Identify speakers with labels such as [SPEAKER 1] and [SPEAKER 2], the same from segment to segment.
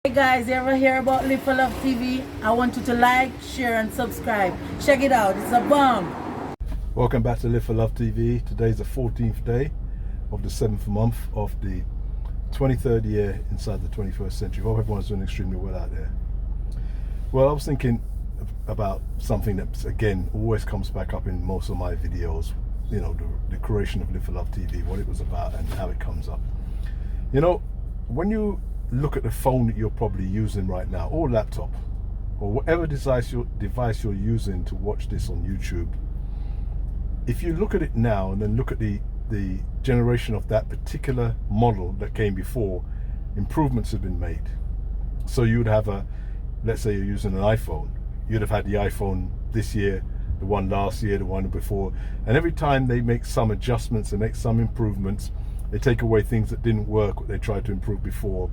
[SPEAKER 1] Hey guys, you ever hear about Live for Love TV? I want you to like, share and subscribe. Check it out, it's a bomb.
[SPEAKER 2] Welcome back to Live for Love TV. Today's the 14th day of the 7th month of the 23rd year inside the 21st century. Hope everyone's doing extremely well out there. Well, I was thinking about something that, again, always comes back up in most of my videos. You know, the creation of Live for Love TV, what it was about and how it comes up. You know, when you look at the phone that you're probably using right now, or laptop, or whatever device you're using to watch this on YouTube, if you look at it now and then look at the generation of that particular model that came before, improvements have been made. So you would have let's say you're using an iPhone, you'd have had the iPhone this year, the one last year, the one before, and every time they make some adjustments and make some improvements, they take away things that didn't work, what they tried to improve before.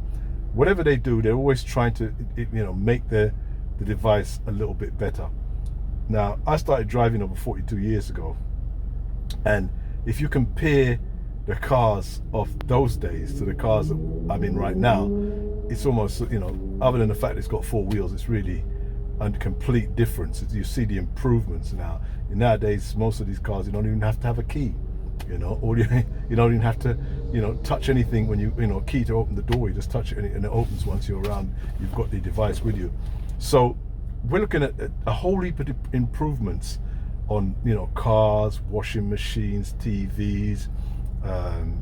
[SPEAKER 2] Whatever they do, they're always trying to, make the device a little bit better. Now, I started driving over 42 years ago, and if you compare the cars of those days to the cars that I'm in right now, it's almost, other than the fact it's got four wheels, it's really a complete difference. You see the improvements now. Nowadays, most of these cars, you don't even have to have a key. Or you don't even have to, touch anything when you key to open the door. You just touch it and it opens once you're around. You've got the device with you. So we're looking at a whole heap of improvements on, cars, washing machines, TVs,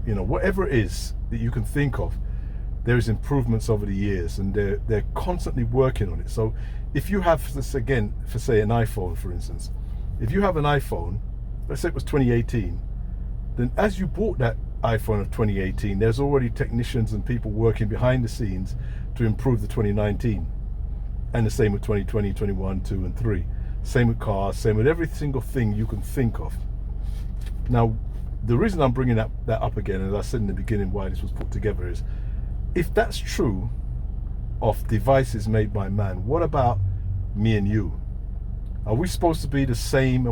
[SPEAKER 2] whatever it is that you can think of. There is improvements over the years, and they're constantly working on it. So if you have this, again, for say an iPhone, for instance, if you have an iPhone, let's say it was 2018. Then as you bought that iPhone of 2018, there's already technicians and people working behind the scenes to improve the 2019. And the same with 2020, 21, 2 and 3. Same with cars, same with every single thing you can think of. Now, the reason I'm bringing that up again, as I said in the beginning why this was put together, is if that's true of devices made by man, what about me and you? Are we supposed to be the same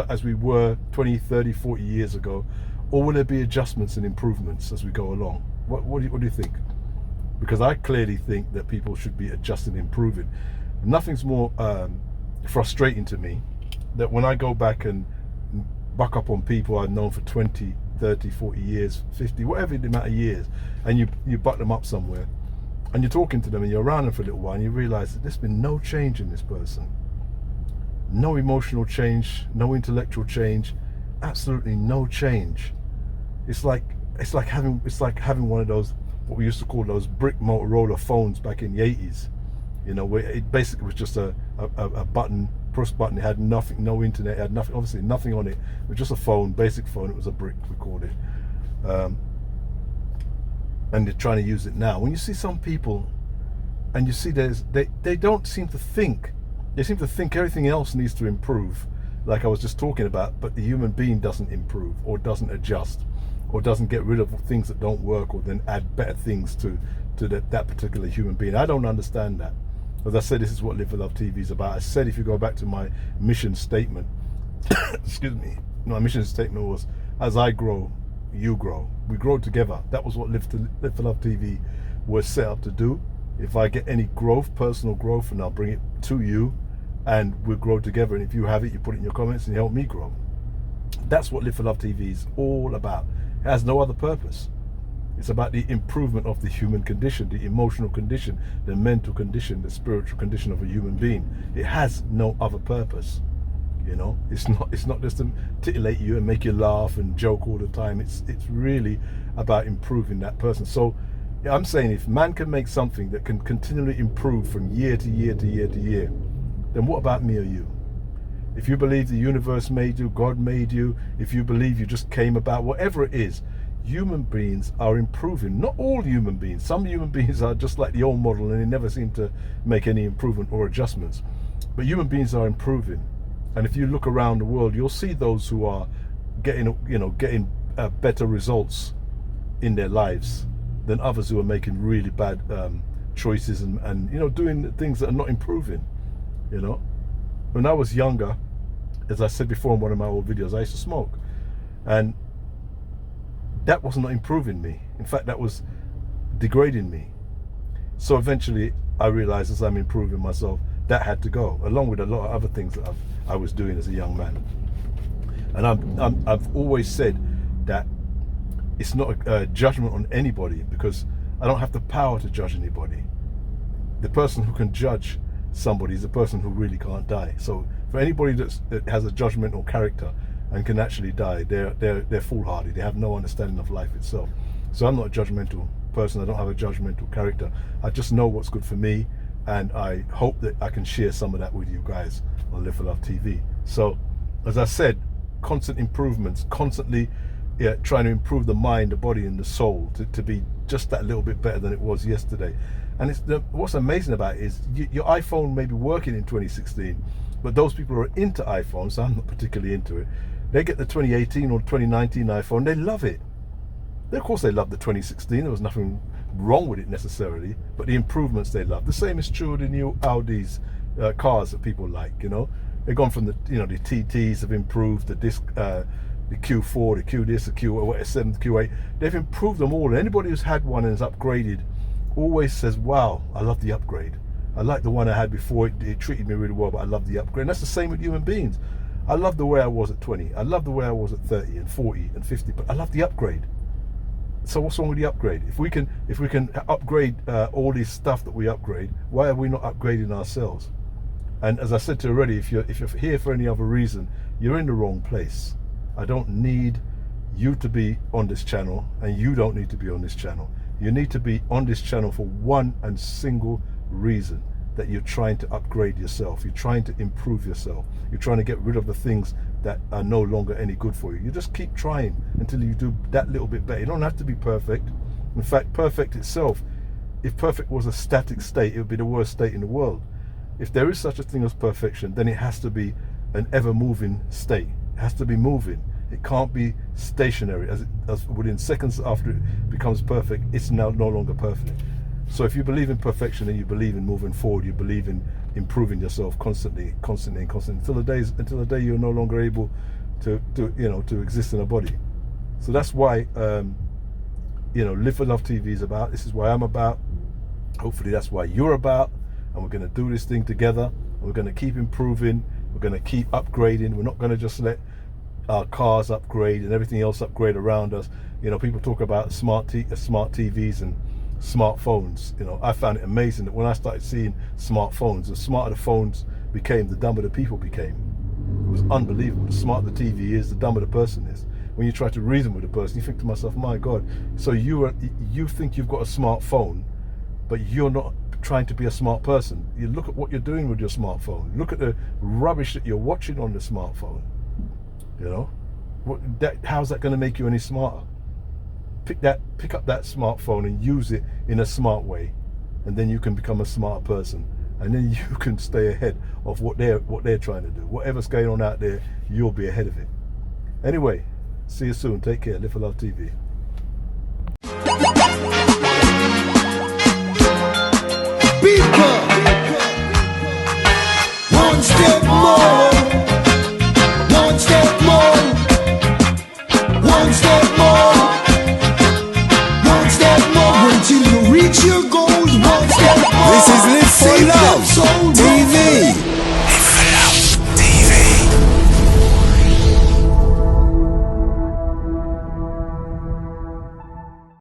[SPEAKER 2] as we were 20, 30, 40 years ago? Or will there be adjustments and improvements as we go along? What do you think? Because I clearly think that people should be adjusting and improving. Nothing's more frustrating to me that when I go back and buck up on people I've known for 20, 30, 40 years, 50, whatever the amount of years, and you buck them up somewhere, and you're talking to them and you're around them for a little while, and you realize that there's been no change in this person. No emotional change, no intellectual change, absolutely no change. It's like having one of those, what we used to call those brick Motorola phones back in the 80s, where it basically was just a button, push button. It had nothing, no internet, it had nothing, obviously nothing on it. It was just a phone, basic phone. It was a brick, we called it. And they're trying to use it now. When you see some people, and you see they don't seem to think. They seem to think everything else needs to improve, like I was just talking about, but the human being doesn't improve, or doesn't adjust, or doesn't get rid of things that don't work, or then add better things to that particular human being. I don't understand that. As I said, this is what Live for Love TV is about. I said, if you go back to my mission statement, excuse me, my mission statement was, as I grow, you grow. We grow together. That was what Live for Love TV was set up to do. If I get any growth, personal growth, and I'll bring it to you, and we'll grow together. And if you have it, you put it in your comments and you help me grow. That's what Live for Love TV is all about. It has no other purpose. It's about the improvement of the human condition, the emotional condition, the mental condition, the spiritual condition of a human being. It has no other purpose. It's not just to titillate you and make you laugh and joke all the time. It's really about improving that person. So I'm saying, if man can make something that can continually improve from year to year to year to year, then what about me or you? If you believe the universe made you, God made you, if you believe you just came about, whatever it is, human beings are improving. Not all human beings. Some human beings are just like the old model and they never seem to make any improvement or adjustments. But human beings are improving. And if you look around the world, you'll see those who are getting better results in their lives than others who are making really bad choices and doing things that are not improving. When I was younger, as I said before in one of my old videos, I used to smoke, and that was not improving me. In fact, that was degrading me. So eventually I realized as I'm improving myself, that had to go, along with a lot of other things that I was doing as a young man. And I've always said that it's not a judgment on anybody, because I don't have the power to judge anybody. The person who can judge somebody is the person who really can't die. So for anybody that has a judgmental character and can actually die, they're foolhardy. They have no understanding of life itself. So I'm not a judgmental person. I don't have a judgmental character. I just know what's good for me, and I hope that I can share some of that with you guys on Live for Love TV. So as I said, constant improvements, constantly trying to improve the mind, the body, and the soul to be just that little bit better than it was yesterday. And what's amazing about it is your iPhone may be working in 2016, but those people who are into iPhones, so I'm not particularly into it, they get the 2018 or 2019 iPhone, they love it. Of course they love the 2016, there was nothing wrong with it necessarily, but the improvements they love. The same is true with the new Audis cars that people like, you know. They've gone from the TTs have improved, the Q4, the Q this, the Q7, the Q8. They've improved them all. And anybody who's had one and is upgraded always says, wow, I love the upgrade. I like the one I had before, it treated me really well, but I love the upgrade. And that's the same with human beings. I love the way I was at 20. I love the way I was at 30 and 40 and 50, but I love the upgrade. So what's wrong with the upgrade? If we can upgrade all this stuff that we upgrade, why are we not upgrading ourselves? And as I said to you already, if you're here for any other reason, you're in the wrong place. I don't need you to be on this channel, and you don't need to be on this channel. You need to be on this channel for one and single reason, that you're trying to upgrade yourself. You're trying to improve yourself. You're trying to get rid of the things that are no longer any good for you. You just keep trying until you do that little bit better. You don't have to be perfect. In fact, perfect itself, if perfect was a static state, it would be the worst state in the world. If there is such a thing as perfection, then it has to be an ever-moving state. It has to be moving. It can't be stationary. As within seconds after it becomes perfect, it's now no longer perfect. So if you believe in perfection and you believe in moving forward, you believe in improving yourself constantly until the day you're no longer able to exist in a body. So that's why Live for Love TV is about. This is why I'm about. Hopefully that's why you're about. And we're going to do this thing together. And we're going to keep improving. We're going to keep upgrading. We're not going to just let our cars upgrade and everything else upgrade around us. People talk about smart TVs and smartphones. I found it amazing that when I started seeing smartphones, the smarter the phones became, the dumber the people became. It was unbelievable. The smarter the TV is, the dumber the person is. When you try to reason with a person, you think to myself, my God, so you think you've got a smartphone, but you're not trying to be a smart person. You look at what you're doing with your smartphone. Look at the rubbish that you're watching on the smartphone. How's that going to make you any smarter? Pick up that smartphone and use it in a smart way, and then you can become a smart person, and then you can stay ahead of what they're trying to do. Whatever's going on out there, you'll be ahead of it. Anyway, see you soon. Take care. Live for Love TV.